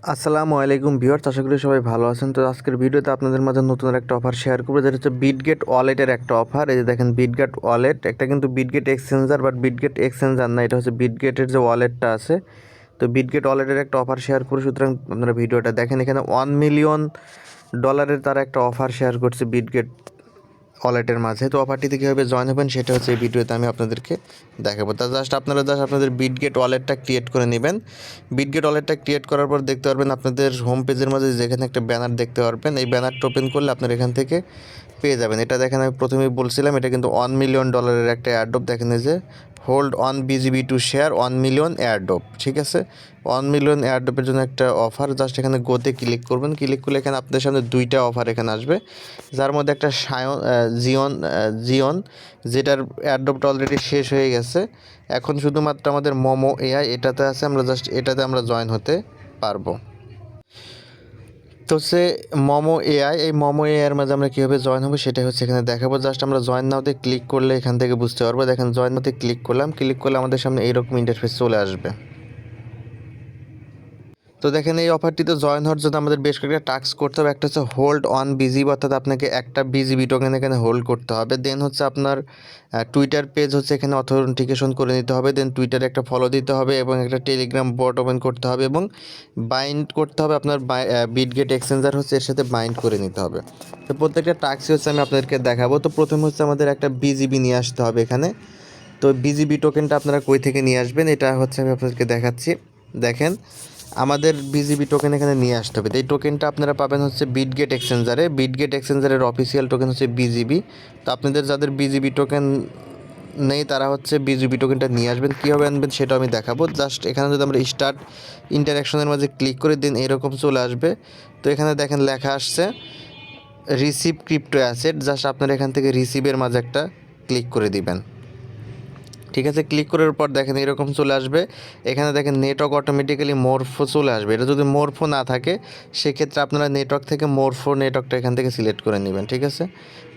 আসসালামু আলাইকুম ভিউয়ার্স, আশা করি সবাই ভালো আছেন। তো আজকের ভিডিওতে আপনাদের মাঝে নতুন একটা অফার শেয়ার করবো, যেটা হচ্ছে বিটগেট ওয়ালেটের একটা অফার। এই যে দেখেন বিটগেট ওয়ালেট, একটা কিন্তু Bitget exchanger, but Bitget exchanger না, এটা হচ্ছে বিটগেটের যে ওয়ালেটটা আছে। তো বিটগেট ওয়ালেটের একটা অফার শেয়ার করি, সুতরাং আপনারা ভিডিওটা দেখেন। এখানে $1 মিলিয়ন তারা একটা অফার শেয়ার করছে বিটগেট ওয়ালেটের মাঝে। তো অফারটিতে কীভাবে জয়েন হবেন সেটা হচ্ছে এই ভিডিওতে আমি আপনাদেরকে দেখাবো। তা আপনারা আপনাদের বিটগেট ওয়ালেটটা ক্রিয়েট করে নেবেন। বিটগেট ওয়ালেটটা ক্রিয়েট করার পর দেখতে পারবেন আপনাদের হোম পেজের মাঝে যেখানে একটা ব্যানার দেখতে পারবেন, এই ব্যানারটা ওপেন করলে আপনার এখান থেকে পেয়ে যাবেন। এটা দেখেন, আমি প্রথমেই বলছিলাম এটা কিন্তু $1 মিলিয়ন একটা এয়ারড্রপ। দেখেন এই যে hold on BGB to share 1 million airdrop, ঠিক আছে। 1 মিলিয়ন এয়ারড্রপের জন্য একটা অফার। জাস্ট এখানে গোতে ক্লিক করবেন। ক্লিক করলে এখানে আপনাদের সামনে দুইটা অফার এখানে আসবে, যার মধ্যে একটা জিওন, যেটার এয়ারড্রপটা অলরেডি শেষ হয়ে গেছে। এখন শুধুমাত্র আমাদের মোমো এআই এটাতে আছে, আমরা জাস্ট এটাতে আমরা জয়েন হতে পারবো। তো সে মোমো এআই, এই মোমো এআইয়ের মাঝে আমরা কীভাবে জয়েন হবো সেটাই হচ্ছে এখানে দেখাবো। জাস্ট আমরা জয়েন নাওতে ক্লিক করলে এখান থেকে বুঝতে পারবো। দেখেন জয়েন নাওতে ক্লিক করলে আমাদের সামনে এইরকম ইন্টারফেস চলে আসবে। তো দেখেন এই অফারটিতে জয়েন হওয়ার জন্য আমাদের বেশ কয়েকটা টাস্ক করতে হবে। একটা হচ্ছে হোল্ড অন বিজিবি, অর্থাৎ আপনাকে একটা বিজিবি টোকেন এখানে হোল্ড করতে হবে। দেন হচ্ছে আপনার টুইটার পেজ হচ্ছে এখানে অথেন্টিকেশন করে নিতে হবে। দেন টুইটারে একটা ফলো দিতে হবে এবং একটা টেলিগ্রাম বট ওপেন করতে হবে এবং বাইন্ড করতে হবে। আপনার বিটগেট এক্সচেঞ্জার হচ্ছে এর সাথে বাইন্ড করে নিতে হবে। তো প্রত্যেকটা টাস্কই হচ্ছে আমি আপনাদেরকে দেখাবো। তো প্রথমে হচ্ছে আমাদের একটা বিজিবি নিয়ে আসতে হবে এখানে। তো বিজিবি টোকেনটা আপনারা কই থেকে নিয়ে আসবেন এটা হচ্ছে আমি আপনাদেরকে দেখাচ্ছি। দেখেন আমাদের বিজিবি টোকেন এখানে নিয়ে আসতে হবে। এই টোকেনটা আপনারা পাবেন হচ্ছে বিটগেট এক্সচেঞ্জারে। বিটগেট এক্সচেঞ্জারের অফিসিয়াল টোকেন হচ্ছে বিজিবি। তো আপনাদের যাদের বিজিবি টোকেন নেই তারা হচ্ছে বিজিবি টোকেনটা নিয়ে আসবেন। কীভাবে আনবেন সেটাও আমি দেখাবো। জাস্ট এখানে যদি আমরা স্টার্ট ইন্টারাকশনের মাঝে ক্লিক করে দিন, এরকম চলে আসবে। তো এখানে দেখেন লেখা আসছে রিসিভ ক্রিপ্টো অ্যাসেট। জাস্ট আপনারা এখান থেকে রিসিভের মাঝে একটা ক্লিক করে দিবেন, ঠিক আছে। ক্লিক করার পর দেখেন এরকম চলে আসবে। এখানে দেখেন নেটওয়ার্ক অটোমেটিক্যালি মোরফো চলে আসবে। এটা যদি মোরফো না থাকে সেক্ষেত্রে আপনারা নেটওয়ার্ক থেকে মোরফো নেটওয়ার্কটা এখান থেকে সিলেক্ট করে নেবেন, ঠিক আছে।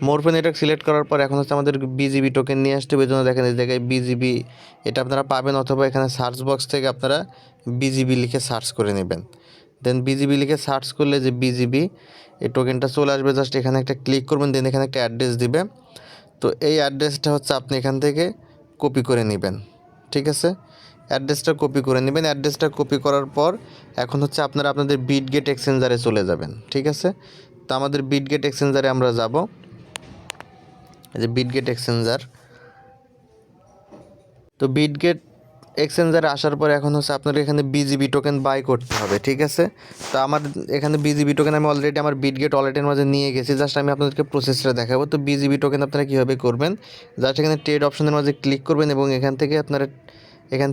মোরফো নেটওয়ার্ক সিলেক্ট করার পর এখন হচ্ছে আমাদের বিজিবি টোকেন নিয়ে আসতে হবে। এই জন্য দেখেন এই জায়গায় বিজিবি এটা আপনারা পাবেন, অথবা এখানে সার্চ বক্স থেকে আপনারা বিজিবি লিখে সার্চ করে নেবেন। দেন বিজিবি লিখে সার্চ করলে যে বিজিবি এই টোকেনটা চলে আসবে। জাস্ট এখানে একটা ক্লিক করবেন, দেন এখানে একটা অ্যাড্রেস দিবে। তো এই অ্যাড্রেসটা হচ্ছে আপনি এখান থেকে কপি করে নেবেন, ঠিক আছে। অ্যাড্রেসটা কপি করে নেবেন। অ্যাড্রেসটা কপি করার পর এখন হচ্ছে আপনারা আপনাদের বিটগেট এক্সচেঞ্জারে চলে যাবেন, ঠিক আছে। তো আমাদের বিটগেট এক্সচেঞ্জারে আমরা যাব। এই যে বিটগেট এক্সচেঞ্জার। তো বিটগেট এক্সচেঞ্জারে আসার পর এখন হচ্ছে আপনার এখানে বিজিবি টোকেন বাই করতে হবে, ঠিক আছে। তো আমার এখানে বিজিবি টোকেন আমি অলরেডি আমার বিটগেট ওয়ালেটের মাঝে নিয়ে গেছি। জাস্ট আমি আপনাদেরকে প্রসেসটা দেখাবো। তো বিজিবি টোকেন আপনারা কীভাবে করবেন, জাস্ট এখানে ট্রেড অপশনের মাঝে ক্লিক করবেন এবং এখান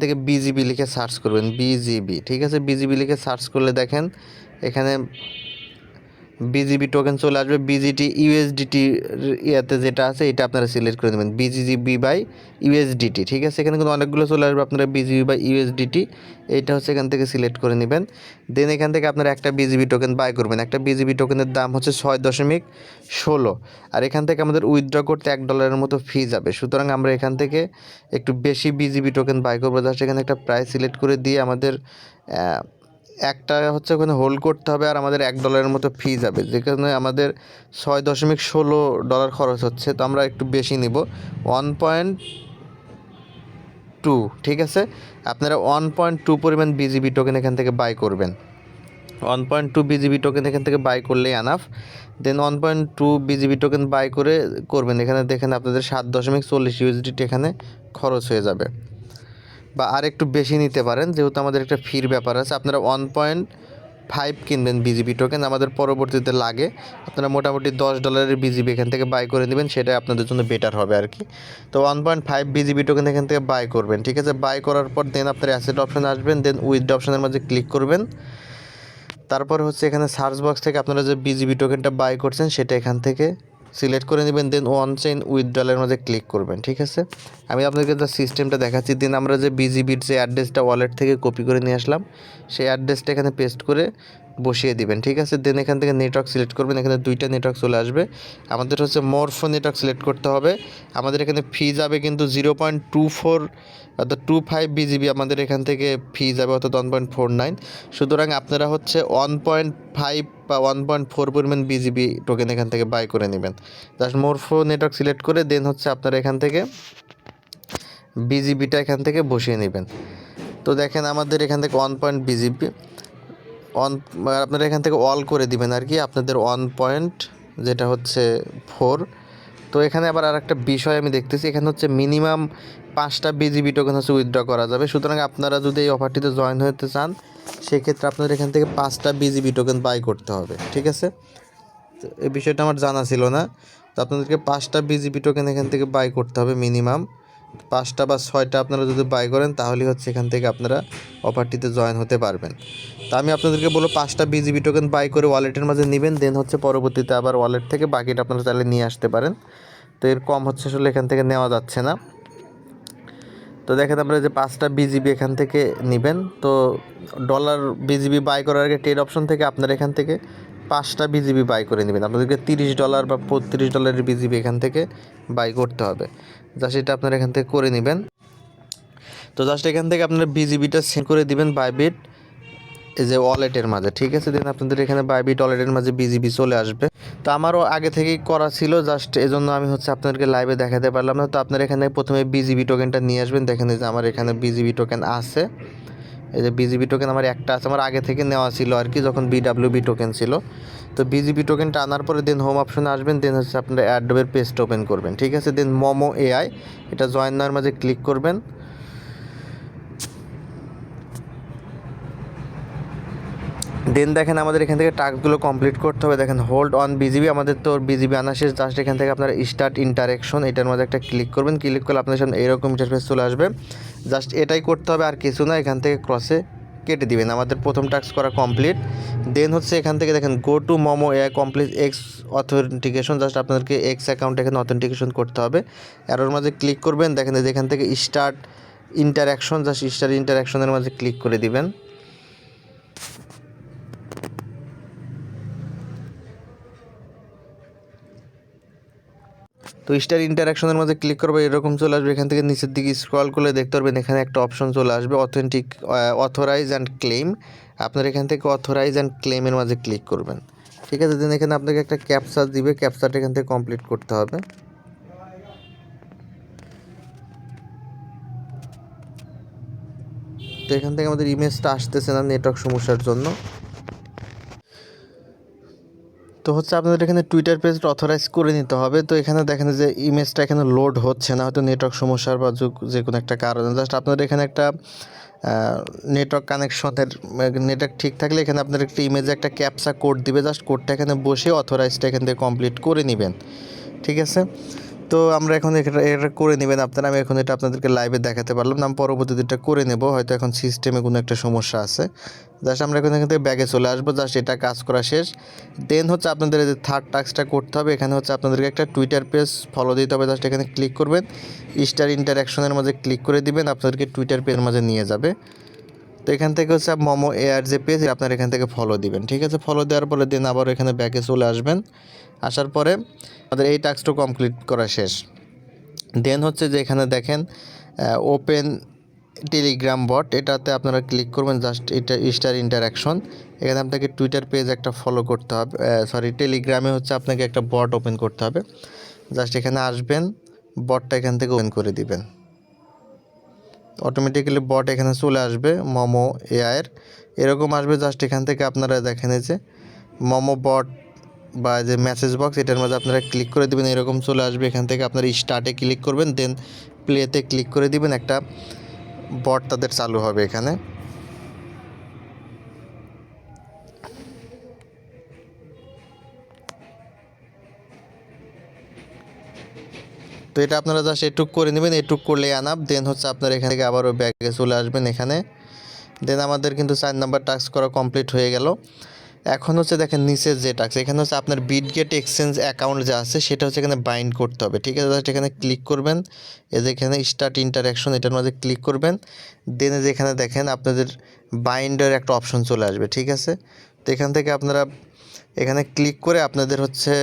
থেকে বিজিবি লিখে সার্চ করবেন, বিজিবি, ঠিক আছে। বিজিবি লিখে সার্চ করলে দেখেন এখানে বিজিবি টোকেন চলে আসবে। বিজিটি ইউএসডিটি ইয়াতে যেটা আছে এটা আপনারা সিলেক্ট করে দেবেন, বিজিবি বাই ইউএসডিটি, ঠিক আছে। এখানে কিন্তু অনেকগুলো চলে আসবে, আপনারা বিজিবি বাই ইউএসডিটি এইটা হচ্ছে এখান থেকে সিলেক্ট করে নেবেন। দেন এখান থেকে আপনারা একটা বিজিবি টোকেন বাই করবেন। একটা বিজিবি টোকেনের দাম হচ্ছে 6.16, আর এখান থেকে আমাদের উইথড্র করতে $1 মতো ফি যাবে। সুতরাং আমরা এখান থেকে একটু বেশি বিজিবি টোকেন বাই করবো। জাস্ট এখানে একটা প্রাইস সিলেক্ট করে দিয়ে আমাদের একটা হচ্ছে ওখানে হোল্ড করতে হবে, আর আমাদের $1 মতো ফি যাবে, যেখানে আমাদের $6.16 খরচ হচ্ছে। তো আমরা একটু বেশি নিব, 1.2, ঠিক আছে। আপনারা 1.2 পরিমাণ বিজিবি টোকেন এখান থেকে বাই করবেন। 1.2 বিজিবি টোকেন এখান থেকে বাই করলেই enough. Then 1.2 BGB token buy করবেন। এখানে দেখেন আপনাদের 7.40 ইউএসডিটি এখানে খরচ হয়ে যাবে, বা আর একটু বেশি নিতে পারেন, যেহেতু আমাদের একটা ফির ব্যাপার আছে। আপনারা 1.5 কিনবেন বিজিবি টোকেন, আমাদের পরবর্তীতে লাগে। আপনারা মোটামুটি $10 বিজিবি এখান থেকে বাই করে নেবেন, সেটা আপনাদের জন্য বেটার হবে আর কি। তো 1.5 বিজিবি টোকেন এখান থেকে বাই করবেন, ঠিক আছে। বাই করার পর দেন আপনার অ্যাসেট অপশানে আসবেন, দেন উইথড্র অপশানের মাঝে ক্লিক করবেন। তারপর হচ্ছে এখানে সার্চ বক্স থেকে আপনারা যে বিজিবি টোকেনটা বাই করছেন সেটা এখান থেকে সিলেক্ট করে নেবেন। দেন ওয়ান চেইন উইথড্রলের মধ্যে ক্লিক করবেন, ঠিক আছে। আমি আপনাদেরকে তার সিস্টেমটা দেখাচ্ছি। দেন আমরা যে বিজিবির যে অ্যাড্রেসটা ওয়ালেট থেকে কপি করে নিয়ে আসলাম সেই অ্যাড্রেসটা এখানে পেস্ট করে বসিয়ে দিবেন, ঠিক আছে। দেন এখান থেকে নেটওয়ার্ক সিলেক্ট করবেন, এখানে 2টা নেটওয়ার্ক চলে আসবে। আমাদের হচ্ছে মরফো নেটওয়ার্ক সিলেক্ট করতে হবে। আমাদের এখানে ফি যাবে কিন্তু 0.24 অর্থাৎ 25 বিজিবি আমাদের এখান থেকে ফি যাবে, অর্থাৎ 1.49। সুতরাং আপনারা হচ্ছে 1.5 বা 1.4 পরিমাণ বিজিবি টোকেন এখান থেকে বাই করে নেবেন। জাস্ট মরফো নেটওয়ার্ক সিলেক্ট করে দেন হচ্ছে আপনারা এখান থেকে বিজিবিটা এখান থেকে বসিয়ে নেবেন। তো দেখেন আমাদের এখান থেকে 1 বিজিবি আপনারা এখান থেকে অল করে দিবেন আর কি, আপনাদের 1 যেটা হচ্ছে 4। তো এখানে আবার আর একটা বিষয় আমি দেখতেছি, এখানে হচ্ছে মিনিমাম 5টা বিজিবি টোকেন হচ্ছে উইথড্র করা যাবে। সুতরাং আপনারা যদি এই অফারটিতে জয়েন হতে চান সেক্ষেত্রে আপনাদের এখান থেকে 5টা বিজিবি টোকেন বাই করতে হবে, ঠিক আছে। তো এই বিষয়টা আমার জানা ছিল না। তো আপনাদেরকে 5টা বিজিবি টোকেন এখান থেকে বাই করতে হবে, মিনিমাম 5টা বা 6টা আপনারা যদি বাই করেন তাহলেই হচ্ছে এখান থেকে আপনারা অফারটিতে জয়েন হতে পারবেন। তো আমি আপনাদেরকে বলবো 5টা বিজিবি টোকেন বাই করে ওয়ালেটের মাঝে নেবেন, দেন হচ্ছে পরবর্তীতে আবার ওয়ালেট থেকে বাকিটা আপনারা চাইলে নিয়ে আসতে পারেন। তো এর কম হচ্ছে আসলে এখান থেকে নেওয়া যাচ্ছে না। তো দেখেন আমরা যে 5টা বিজিবি এখান থেকে নেবেন, তো ডলার বিজিবি বাই করার আগে ট্রেড অপশন থেকে আপনারা এখান থেকে 5টা বিজিবি বাই করে নেবেন। আপনাদেরকে $30 বা $35 বিজিবি এখান থেকে বাই করতে হবে। জাস্ট এটা আপনারা এখান থেকে করে নেবেন। তো জাস্ট এখান থেকে আপনারা বিজিবিটা সেন্ড করে দিবেন বাইবিট এই যে ওয়ালেটের মাঝে, ঠিক আছে। দেন আপনাদের এখানে বাইবিট ওয়ালেটের মাঝে বিজিবি চলে আসবে। তো আমারও আগে থেকেই করা ছিল, জাস্ট এজন্য আমি হচ্ছে আপনাদেরকে লাইভে দেখাতে পারলাম না। তো আপনারা এখানে প্রথমে বিজিবি টোকেনটা নিয়ে আসবেন। দেখেন এই যে আমার এখানে বিজিবি টোকেন আছে, এই যে বিজিবি টোকেন আমার একটা আছে, আমার আগে থেকে নেওয়া ছিল আর কি, যখন বিডাব্লিউবি টোকেন ছিল। তো বিজিবি টোকেনটা আনার পরে দেন হোম অপশনে আসবেন, দেন হচ্ছে আপনারা অ্যাডোবের পেজটা ওপেন করবেন, ঠিক আছে। দেন মোমো এআই এটা জয়েন নেওয়ার মাঝে ক্লিক করবেন। দেন দেখেন আমাদের এখান থেকে টাস্কগুলো কমপ্লিট করতে হবে। দেখেন হোল্ড অন বিজিবি, আমাদের তো বিজিবি আনা শেষ। জাস্ট এখান থেকে আপনারা স্টার্ট ইন্টারেকশন এটার মধ্যে একটা ক্লিক করবেন। ক্লিক করলে আপনাদের সামনে এরকম ইন্টারফেস চলে আসবে। জাস্ট এটাই করতে হবে, আর কিছু না। এখান থেকে ক্রসে কেটে দিবেন। আমাদের প্রথম টাস্ক করা কমপ্লিট। দেন হচ্ছে এখান থেকে দেখেন go to momo AI complete x authentication, just আপনাদেরকে এক্স অ্যাকাউন্ট এখানে অথেন্টিকেশন করতে হবে। এর মাঝে ক্লিক করবেন। দেখেন যে এখান থেকে স্টার্ট ইন্টারাকশন, জাস্ট স্টার্ট ইন্টারাকশনের মাঝে ক্লিক করে দিবেন। তো স্টার ইন্টারাকশনের মধ্যে ক্লিক করবে, এরকম চলে আসবে। এখান থেকে নিচের দিকে স্ক্রল করলে দেখতে পারবেন এখানে একটা অপশন চলে আসবে অথরাইজ অ্যান্ড ক্লেম। আপনার এখান থেকে অথরাইজ অ্যান্ড ক্লেমের মাঝে ক্লিক করবেন, ঠিক আছে। দেন এখানে আপনাকে একটা ক্যাপচা দিবে, ক্যাপচাটা এখান থেকে কমপ্লিট করতে হবে। তো এখান থেকে আমাদের ইমেজটা আসতেছে না নেটওয়ার্ক সমস্যার জন্য। তো হচ্ছে আপনাদের এখানে টুইটার পেজটা অথরাইজ করে নিতে হবে। তো এখানে দেখেন যে ইমেজটা এখানে লোড হচ্ছে না, হয়তো নেটওয়ার্ক সমস্যার বা যে কোনো একটা কারণে। জাস্ট আপনাদের এখানে একটা নেটওয়ার্ক কানেকশনের নেটওয়ার্ক ঠিক থাকলে এখানে আপনার একটা ইমেজে একটা ক্যাপচা কোড দিবে। জাস্ট কোডটা এখানে বসে অথরাইজটা এখান থেকে কমপ্লিট করে নেবেন, ঠিক আছে। তো আমরা এখন এটা করে নেবেন আপনারা। আমি এখন এটা আপনাদেরকে লাইভে দেখাতে পারলাম না, আমি পরবর্তীতে এটা করে নেব, হয়তো এখন সিস্টেমে কোনো একটা সমস্যা আছে। জাস্ট আমরা এখন এখান থেকে ব্যাগে চলে আসবো। জাস্ট এটা কাজ করা শেষ। দেন হচ্ছে আপনাদের এই যে থার্ড টাস্কটা করতে হবে। এখানে হচ্ছে আপনাদেরকে একটা টুইটার পেজ ফলো দিতে হবে। জাস্ট এখানে ক্লিক করবেন, স্টার ইন্টারাকশনের মাঝে ক্লিক করে দিবেন, আপনাদেরকে টুইটার পেজের মাঝে নিয়ে যাবে। তো এখান থেকে হচ্ছে মোমো এআর যে পেজ আপনার এখান থেকে ফলো দিবেন, ঠিক আছে। ফলো দেওয়ার পরে দেন আবার এখানে ব্যাকে চলে আসবেন। আসার পরে আমাদের এই টাস্কটা কমপ্লিট করা শেষ। দেন হচ্ছে যে এখানে দেখেন ওপেন টেলিগ্রাম বট, এটাতে আপনারা ক্লিক করবেন। জাস্ট এটা স্টার ইন্টারাকশন, এখানে আপনাকে টুইটার পেজ একটা ফলো করতে হবে, টেলিগ্রামে হচ্ছে আপনাকে একটা বট ওপেন করতে হবে। জাস্ট এখানে আসবেন, বটটা এখান থেকে ওপেন করে দিবেন। অটোমেটিক্যালি বট এখানে চলে আসবে মোমো এআইয়ের, এরকম আসবে। জাস্ট এখান থেকে আপনারা দেখেন যে মোমো বট বা যে মেসেজ বক্স এটার মধ্যে আপনারা ক্লিক করে দেবেন, এরকম চলে আসবে। এখান থেকে আপনারা স্টার্টে ক্লিক করবেন, দেন প্লেতে ক্লিক করে দিবেন, একটা বট তাদের চালু হবে এখানে। তো এটা আপনারা জাস্ট এটুক করে নেবেন, এটুক করলে আনাপ। দেন হচ্ছে আপনারা এখান থেকে আবারও ব্যাগে চলে আসবেন এখানে। দেন আমাদের কিন্তু 4 নাম্বার টাস্ক করা কমপ্লিট হয়ে গেল। এখন হচ্ছে দেখেন নিচের যে টাস্ক, এখানে হচ্ছে আপনার বিটগেট এক্সচেঞ্জ অ্যাকাউন্ট যা আছে সেটা হচ্ছে এখানে বাইন্ড করতে হবে, ঠিক আছে। জাস্ট এখানে ক্লিক করবেন, এই যে এখানে স্টার্ট ইন্টারাকশন এটার মধ্যে ক্লিক করবেন। দেন যেখানে দেখেন আপনাদের বাইন্ডের একটা অপশন চলে আসবে, ঠিক আছে। তো তো এখান থেকে আপনারা এখানে ক্লিক করে আপনাদের হচ্ছে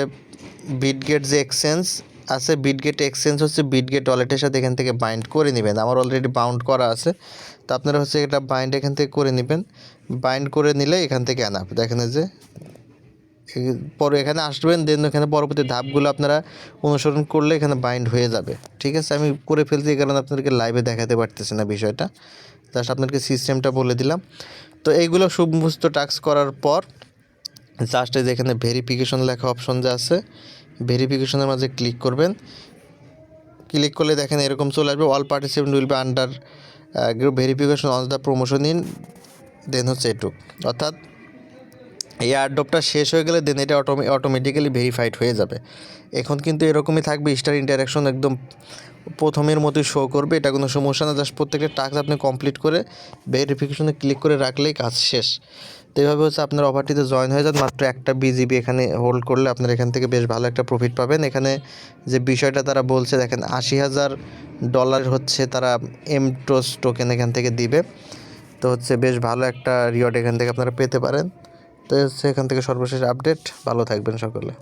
বিটগেট যে এক্সচেঞ্জ আছে, বিটগেট এক্সচেঞ্জ হচ্ছে বিটগেট ওয়ালেটের সাথে এখান থেকে বাইন্ড করে নেবেন। আমার অলরেডি বাউন্ড করা আছে, তো আপনারা হচ্ছে এটা বাইন্ড এখান থেকে করে নেবেন। বাইন্ড করে নিলে এখান থেকে আনাপ দেখেন যে পরে এখানে আসবেন, দেন এখানে পরবর্তী ধাপগুলো আপনারা অনুসরণ করলে এখানে বাইন্ড হয়ে যাবে। ঠিক আছে, আমি করে ফেলছি, এই কারণে আপনাদেরকে লাইভে দেখাতে পারতেছি না বিষয়টা, জাস্ট আপনাদেরকে সিস্টেমটা বলে দিলাম। তো এইগুলো সমস্ত টাস্ক করার পর জাস্ট এই যে এখানে ভেরিফিকেশন লেখা অপশন যে আছে, ভেরিফিকেশনের মাঝে ক্লিক করবেন। ক্লিক করলে দেখেন এরকম চলে আসবে, all participant will be under group verification on the promotion in, then হচ্ছে এটুক, অর্থাৎ এই এয়ারড্রপটা শেষ হয়ে গেলে দেন এটা অটোমেটিক্যালি ভেরিফাইড হয়ে যাবে। এখন কিন্তু এরকমই থাকবে, স্টার ইন্টারাকশন একদম প্রথমের মতোই শো করবে, এটা কোনো সমস্যা না। জাস্ট প্রত্যেকটা টাস্ক আপনি কমপ্লিট করে ভেরিফিকেশনে ক্লিক করে রাখলেই কাজ শেষ। তো এইভাবে হচ্ছে আপনার অফারটিতে জয়েন হয়ে যান। মাত্র একটা বিজিবি এখানে হোল্ড করলে আপনার এখান থেকে বেশ ভালো একটা প্রফিট পাবেন। এখানে যে বিষয়টা তারা বলছে দেখেন, $80,000 হচ্ছে তারা এমটোস টোকেন এখান থেকে দিবে। তো হচ্ছে বেশ ভালো একটা রিওয়ার্ড এখান থেকে আপনারা পেতে পারেন। তো হচ্ছে এখান থেকে সর্বশেষ আপডেট। ভালো থাকবেন সকলে।